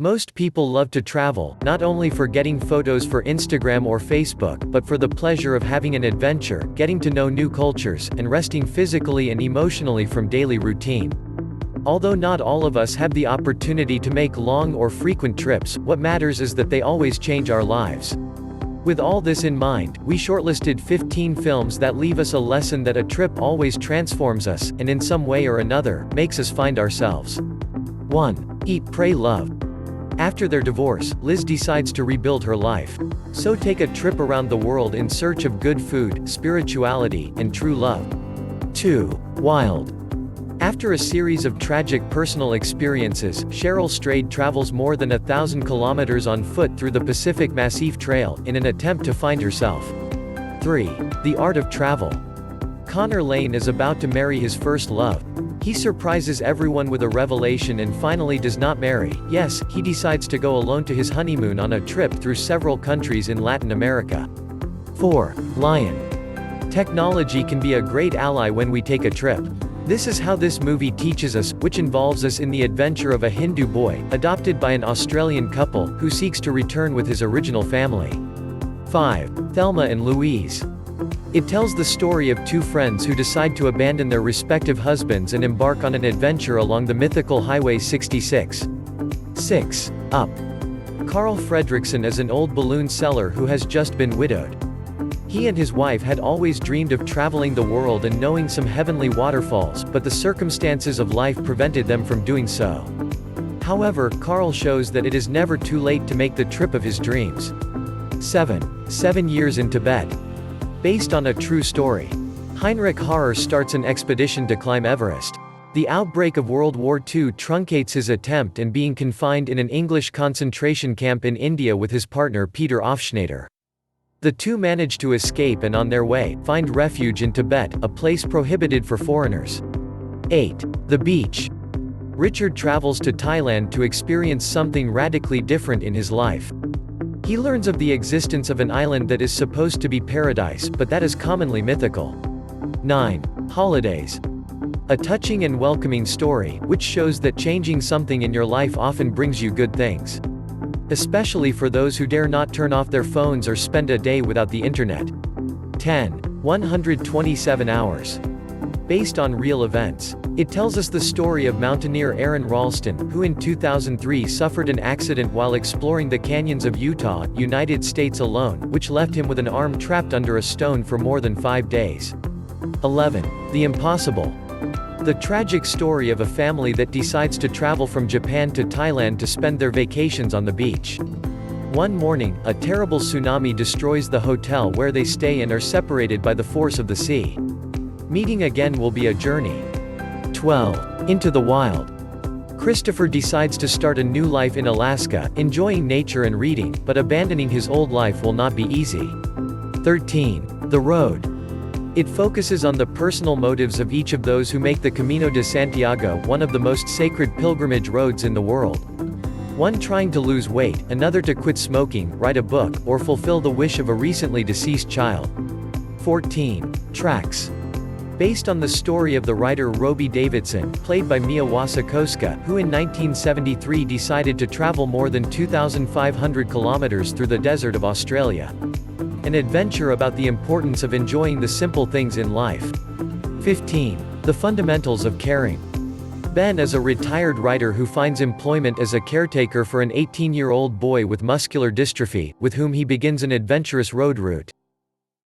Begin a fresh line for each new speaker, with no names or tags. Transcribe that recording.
Most people love to travel, not only for getting photos for Instagram or Facebook, but for the pleasure of having an adventure, getting to know new cultures, and resting physically and emotionally from daily routine. Although not all of us have the opportunity to make long or frequent trips, what matters is that they always change our lives. With all this in mind, we shortlisted 15 films that leave us a lesson that a trip always transforms us, and in some way or another, makes us find ourselves. 1. Eat, Pray, Love. After their divorce, Liz decides to rebuild her life. So take a trip around the world in search of good food, spirituality, and true love. 2. Wild. After a series of tragic personal experiences, Cheryl Strayed travels more than 1,000 kilometers on foot through the Pacific Massif Trail, in an attempt to find herself. 3. The Art of Travel. Connor Lane is about to marry his first love. He surprises everyone with a revelation and finally does not marry. Yes, he decides to go alone to his honeymoon on a trip through several countries in Latin America. 4. Lion. Technology can be a great ally when we take a trip. This is how this movie teaches us, which involves us in the adventure of a Hindu boy, adopted by an Australian couple, who seeks to return with his original family. 5. Thelma and Louise. It tells the story of two friends who decide to abandon their respective husbands and embark on an adventure along the mythical Highway 66. 6. Up. Carl Fredricksen is an old balloon seller who has just been widowed. He and his wife had always dreamed of traveling the world and knowing some heavenly waterfalls, but the circumstances of life prevented them from doing so. However, Carl shows that it is never too late to make the trip of his dreams. 7. 7 Years in Tibet. Based on a true story. Heinrich Harrer starts an expedition to climb Everest. The outbreak of World War II truncates his attempt, and being confined in an English concentration camp in India with his partner Peter Aufschneider. The two manage to escape and on their way, find refuge in Tibet, a place prohibited for foreigners. 8. The Beach. Richard travels to Thailand to experience something radically different in his life. He learns of the existence of an island that is supposed to be paradise, but that is commonly mythical. 9. Holidays. A touching and welcoming story, which shows that changing something in your life often brings you good things. Especially for those who dare not turn off their phones or spend a day without the internet. 10. 127 Hours. Based on real events. It tells us the story of mountaineer Aron Ralston, who in 2003 suffered an accident while exploring the canyons of Utah, United States alone, which left him with an arm trapped under a stone for more than 5 days. 11. The Impossible. The tragic story of a family that decides to travel from Japan to Thailand to spend their vacations on the beach. One morning, a terrible tsunami destroys the hotel where they stay and are separated by the force of the sea. Meeting again will be a journey. 12. Into the Wild. Christopher decides to start a new life in Alaska, enjoying nature and reading, but abandoning his old life will not be easy. 13. The Road. It focuses on the personal motives of each of those who make the Camino de Santiago one of the most sacred pilgrimage roads in the world. One trying to lose weight, another to quit smoking, write a book, or fulfill the wish of a recently deceased child. 14. Tracks. Based on the story of the writer Roby Davidson, played by Mia Wasikowska, who in 1973 decided to travel more than 2,500 kilometers through the desert of Australia. An adventure about the importance of enjoying the simple things in life. 15. The Fundamentals of Caring. Ben is a retired writer who finds employment as a caretaker for an 18-year-old boy with muscular dystrophy, with whom he begins an adventurous road route.